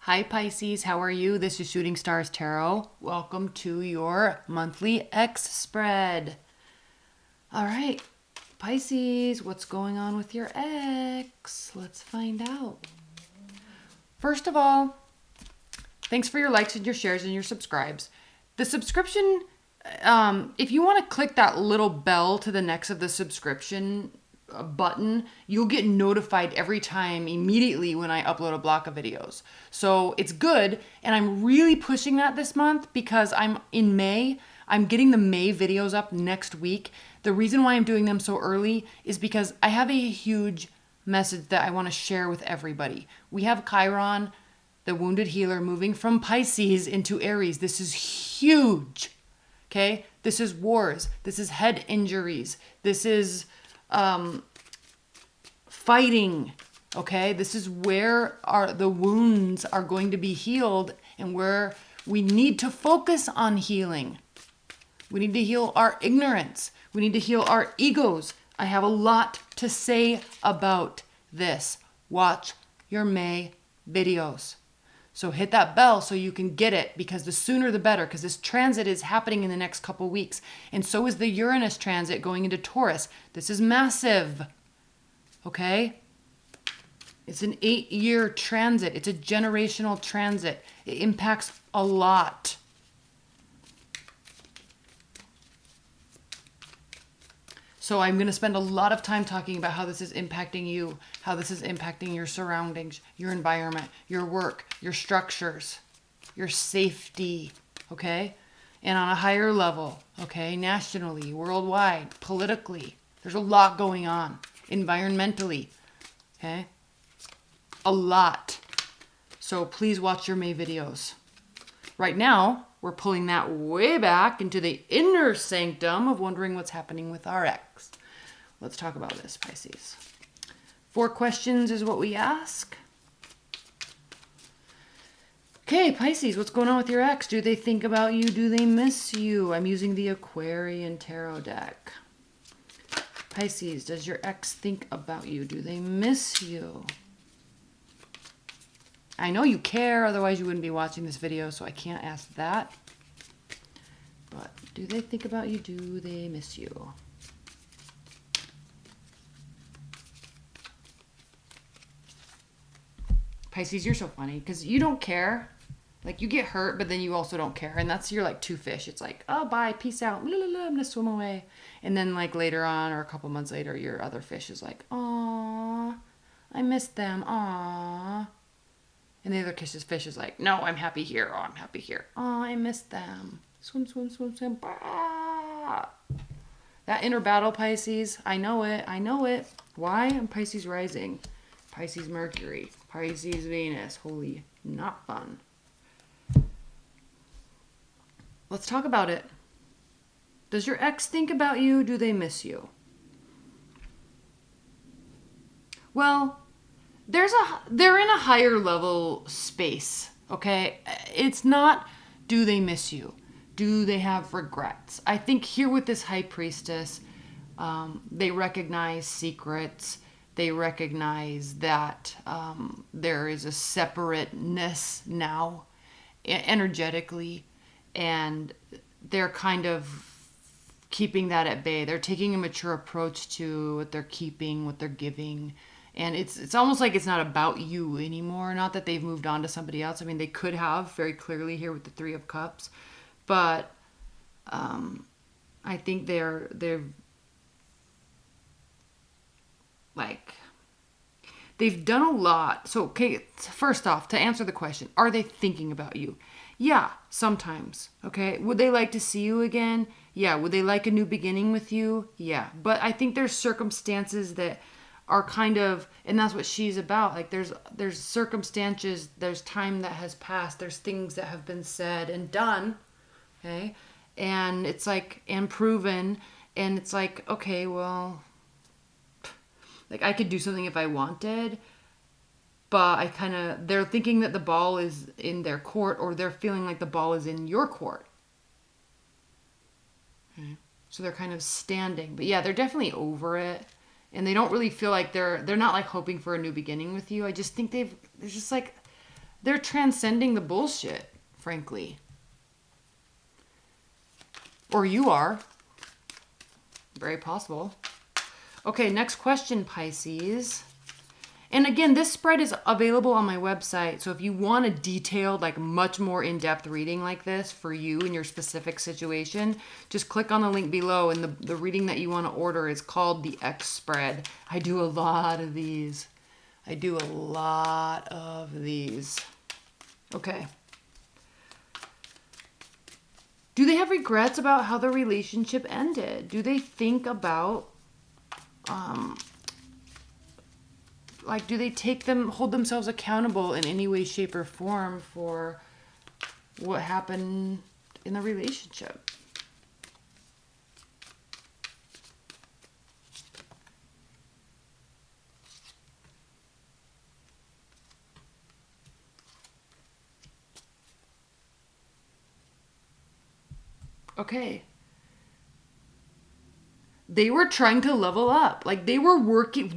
Hi Pisces, how are you? This is Shooting Stars Tarot. Welcome to your monthly X spread. All right, Pisces, what's going on with your X? Let's find out. First of all, thanks for your likes and your shares and your subscribes. The subscription, if you want to click that little bell to the next of the subscription button, you'll get notified every time immediately when I upload a block of videos. So it's good, and I'm really pushing that this month because I'm in May. I'm getting the May videos up next week. The reason why I'm doing them so early is because I have a huge message that I want to share with everybody. We have Chiron, the wounded healer, moving from Pisces into Aries. This is huge. Okay? This is wars. This is head injuries. This is fighting. Okay? This is where the wounds are going to be healed and where we need to focus on healing. We need to heal our ignorance. We need to heal our egos. I have a lot to say about this. Watch your May videos. So hit that bell so you can get it, because the sooner the better, because this transit is happening in the next couple weeks. And so is the Uranus transit going into Taurus. This is massive. Okay? It's an 8-year transit. It's a generational transit. It impacts a lot. So I'm going to spend a lot of time talking about how this is impacting you, how this is impacting your surroundings, your environment, your work, your structures, your safety, okay? And on a higher level, okay, nationally, worldwide, politically. There's a lot going on, environmentally, okay? A lot. So please watch your May videos. Right now, we're pulling that way back into the inner sanctum of wondering what's happening with our ex. Let's talk about this, Pisces. 4 questions is what we ask. Okay, Pisces, what's going on with your ex? Do they think about you? Do they miss you? I'm using the Aquarian Tarot deck. Pisces, does your ex think about you? Do they miss you? I know you care, otherwise you wouldn't be watching this video, so I can't ask that. But do they think about you? Do they miss you? Pisces, you're so funny because you don't care. Like, you get hurt, but then you also don't care. And that's your, like, 2 fish. It's like, oh, bye, peace out. La, la, la, I'm going to swim away. And then, like, later on or a couple months later, your other fish is like, aw, I missed them. Aw. And the other fish is like, no, I'm happy here. Oh, I'm happy here. Oh, I missed them. Swim, swim, swim, swim. Bah. That inner battle, Pisces, I know it. I know it. Why? I'm Pisces rising. Pisces Mercury. Pisces Venus. Holy, not fun. Let's talk about it. Does your ex think about you? Do they miss you? Well, they're in a higher level space, okay? It's not, do they miss you? Do they have regrets? I think here with this High Priestess, they recognize secrets. They recognize that there is a separateness now, energetically, and they're kind of keeping that at bay. They're taking a mature approach to what they're keeping, what they're giving. And it's almost like it's not about you anymore. Not that they've moved on to somebody else. I mean, they could have very clearly here with the 3 of Cups. But I think they're like, they've done a lot. So, okay, first off, to answer the question, are they thinking about you? Yeah, sometimes. Okay. Would they like to see you again? Yeah. Would they like a new beginning with you? Yeah. But I think there's circumstances that are kind of, and that's what she's about. Like, there's circumstances, there's time that has passed, there's things that have been said and done, okay? And it's like, and proven, and it's like, okay, well, like, I could do something if I wanted, but they're thinking that the ball is in their court, or they're feeling like the ball is in your court. Okay? So they're kind of standing. But yeah, they're definitely over it. And they don't really feel like they're not like hoping for a new beginning with you. I just think there's just like They're transcending the bullshit, frankly. Or you are. Very possible. Okay, next question, Pisces. And again, this spread is available on my website. So if you want a detailed, like much more in-depth reading like this for you in your specific situation, just click on the link below. And the reading that you want to order is called the X spread. I do a lot of these. Okay. Do they have regrets about how the relationship ended? Do they think about, do they hold themselves accountable in any way, shape, or form for what happened in the relationship? Okay. They were trying to level up. Like they were working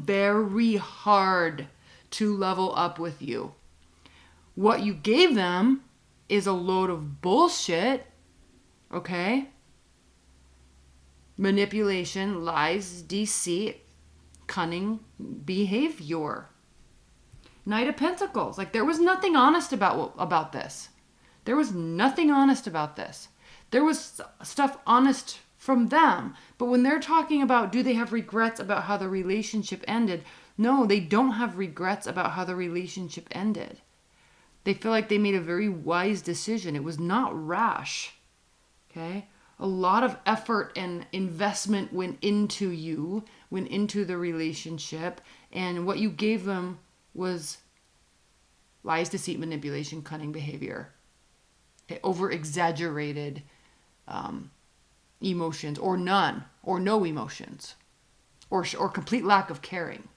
very hard to level up with you. What you gave them is a load of bullshit. Okay? Manipulation, lies, deceit, cunning behavior. Knight of Pentacles. Like there was nothing honest about this. There was nothing honest about this. There was stuff honest from them. But when they're talking about do they have regrets about how the relationship ended? No, they don't have regrets about how the relationship ended. They feel like they made a very wise decision. It was not rash. Okay? A lot of effort and investment went into the relationship. And what you gave them was lies, deceit, manipulation, cunning behavior. Okay, over-exaggerated emotions, or none, or no emotions, or complete lack of caring,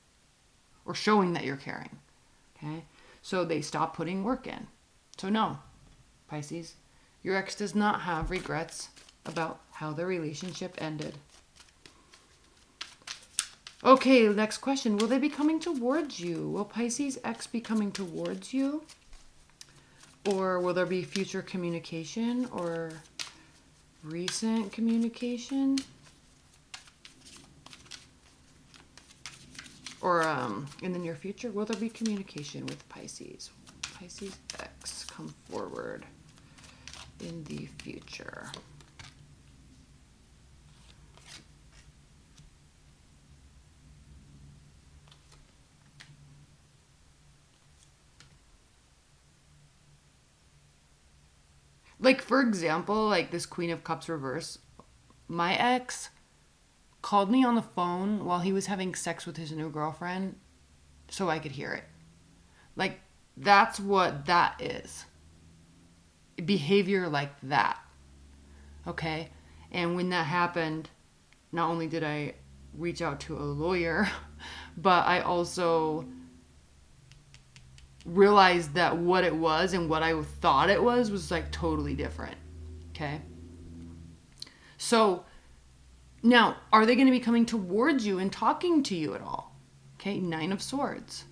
or showing that you're caring. Okay, so they stop putting work in. So no, Pisces, your ex does not have regrets about how the relationship ended. Okay, next question. Will they be coming towards you? Will Pisces ex be coming towards you? Or will there be future communication or recent communication? Or in the near future, will there be communication with Pisces? Pisces X come forward in the future. Like, for example, like this Queen of Cups reverse, my ex called me on the phone while he was having sex with his new girlfriend so I could hear it. Like, that's what that is. Behavior like that. Okay? And when that happened, not only did I reach out to a lawyer, but I also realized that what it was and what I thought it was like totally different. Okay? So now, are they going to be coming towards you and talking to you at all? Okay, 9 of Swords.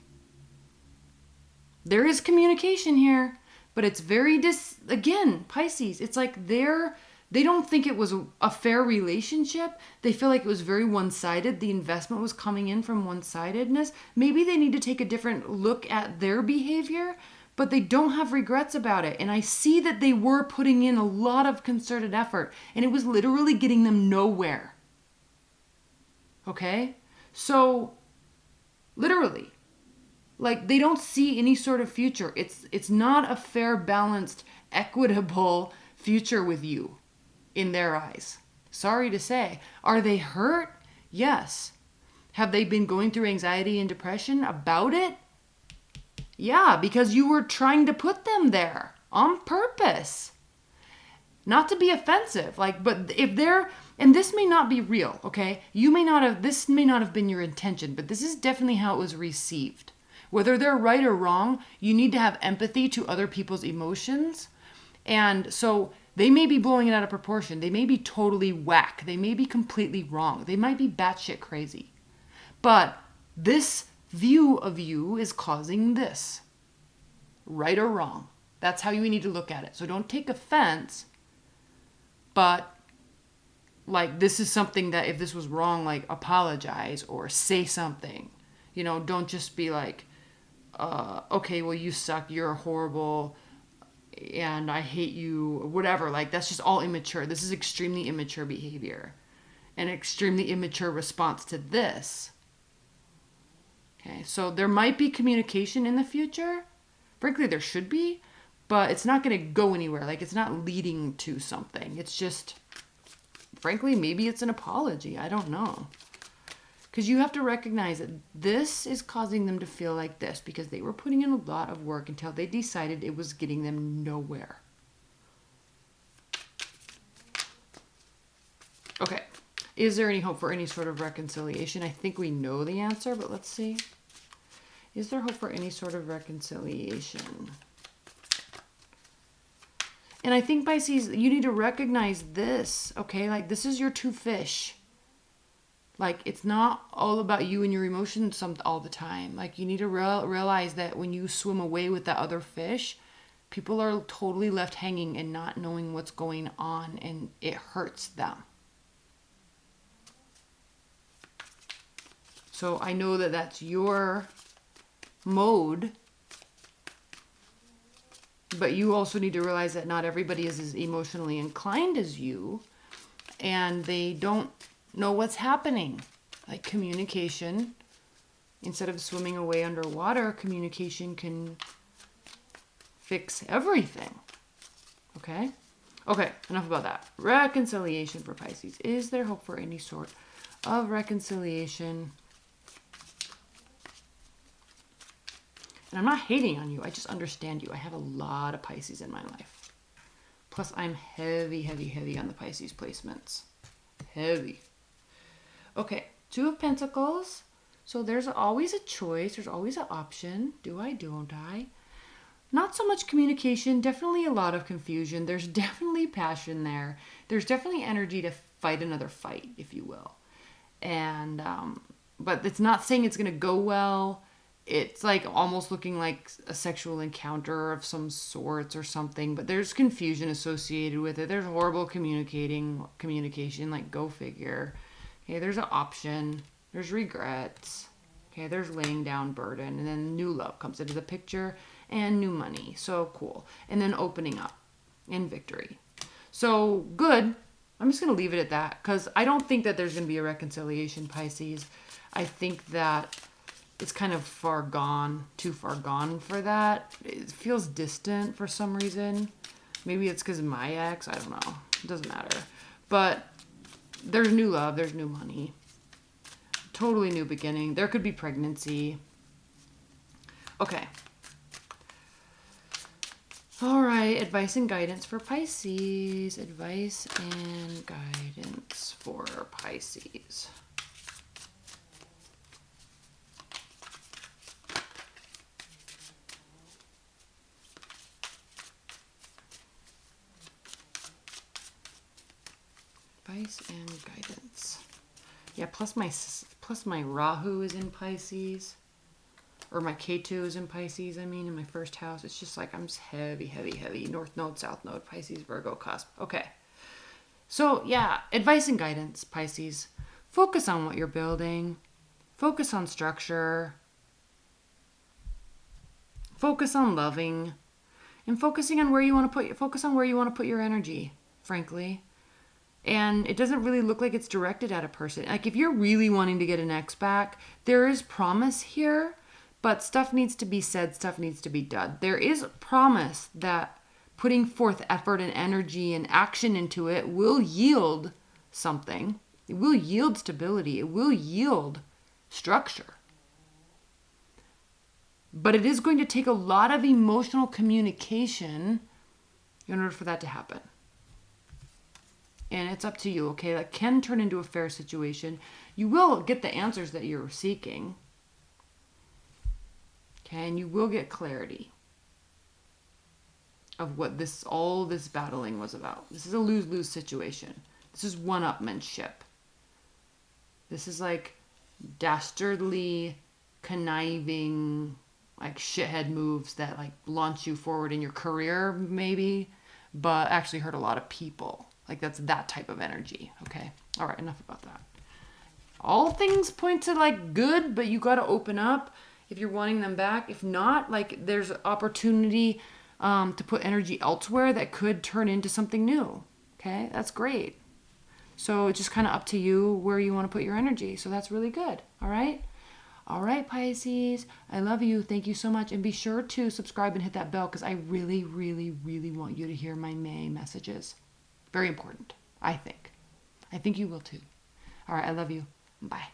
There is communication here, but it's very again, Pisces, it's like they don't think it was a fair relationship. They feel like it was very one-sided. The investment was coming in from one-sidedness. Maybe they need to take a different look at their behavior, but they don't have regrets about it. And I see that they were putting in a lot of concerted effort, and it was literally getting them nowhere. Okay? So, literally, like they don't see any sort of future. It's not a fair, balanced, equitable future with you in their eyes. Sorry to say. Are they hurt? Yes. Have they been going through anxiety and depression about it? Yeah, because you were trying to put them there on purpose. Not to be offensive, but if they're, and this may not be real, okay? This may not have been your intention, but this is definitely how it was received. Whether they're right or wrong, you need to have empathy to other people's emotions. And so they may be blowing it out of proportion. They may be totally whack. They may be completely wrong. They might be batshit crazy. But this view of you is causing this. right or wrong. That's how you need to look at it. So don't take offense, but like, this is something that if this was wrong, like, apologize or say something. You know, don't just be like, okay, well, you suck, you're horrible, and I hate you, whatever. Like, that's just all immature. This is extremely immature behavior, an extremely immature response to this. Okay, so there might be communication in the future. Frankly, there should be, but it's not going to go anywhere. Like, it's not leading to something. It's just, frankly, maybe it's an apology. I don't know. Because you have to recognize that this is causing them to feel like this because they were putting in a lot of work until they decided it was getting them nowhere. Okay. Is there any hope for any sort of reconciliation? I think we know the answer, but let's see. Is there hope for any sort of reconciliation? And I think, Pisces, you need to recognize this, okay? Like, this is your two fish. Like, it's not all about you and your emotions all the time. Like, you need to realize that when you swim away with that other fish, people are totally left hanging and not knowing what's going on, and it hurts them. So I know that that's your mode, but you also need to realize that not everybody is as emotionally inclined as you, and they don't know what's happening. Like, communication, instead of swimming away underwater, communication can fix everything. Okay, enough about that. Reconciliation for Pisces. Is there hope for any sort of reconciliation? And I'm not hating on you, I just understand you. I have a lot of Pisces in my life. Plus, I'm heavy, heavy, heavy on the Pisces placements. Heavy. Okay, Two of Pentacles. So there's always a choice. There's always an option. Do I, don't I? Not so much communication. Definitely a lot of confusion. There's definitely passion there. There's definitely energy to fight another fight, if you will. And, but it's not saying it's going to go well. It's like almost looking like a sexual encounter of some sorts or something, but there's confusion associated with it. There's horrible communication, like, go figure. Okay, there's an option. There's regrets. Okay, there's laying down burden. And then new love comes into the picture and new money. So cool. And then opening up and victory. So good. I'm just going to leave it at that because I don't think that there's going to be a reconciliation, Pisces. I think that it's kind of far gone, too far gone for that. It feels distant for some reason. Maybe it's because of my ex. I don't know. It doesn't matter. But there's new love. There's new money. Totally new beginning. There could be pregnancy. Okay. All right. Advice and guidance for Pisces. Advice and guidance for Pisces. Advice and guidance. Yeah, plus my Rahu is in Pisces. Or my Ketu is in Pisces, I mean, in my first house. It's just like I'm just heavy, heavy, heavy. North Node, South Node, Pisces, Virgo, cusp. Okay. So, yeah, advice and guidance, Pisces. Focus on what you're building. Focus on structure. Focus on loving. And focusing on where you want to put your energy, frankly. And it doesn't really look like it's directed at a person. Like, if you're really wanting to get an ex back, there is promise here, but stuff needs to be said, stuff needs to be done. There is promise that putting forth effort and energy and action into it will yield something. It will yield stability. It will yield structure. But it is going to take a lot of emotional communication in order for that to happen. And it's up to you, okay? That can turn into a fair situation. You will get the answers that you're seeking. Okay, and you will get clarity of what all this battling was about. This is a lose-lose situation. This is one-upmanship. This is like dastardly, conniving like shithead moves that like launch you forward in your career maybe, but actually hurt a lot of people. Like that's that type of energy. Okay. All right, enough about that. All things point to like good, but you got to open up if you're wanting them back. If not, like there's opportunity to put energy elsewhere that could turn into something new. Okay, that's great. So it's just kind of up to you where you want to put your energy. So that's really good. All right. All right, Pisces. I love you. Thank you so much. And be sure to subscribe and hit that bell because I really, really, really want you to hear my May messages. Very important, I think. I think you will too. All right, I love you. Bye.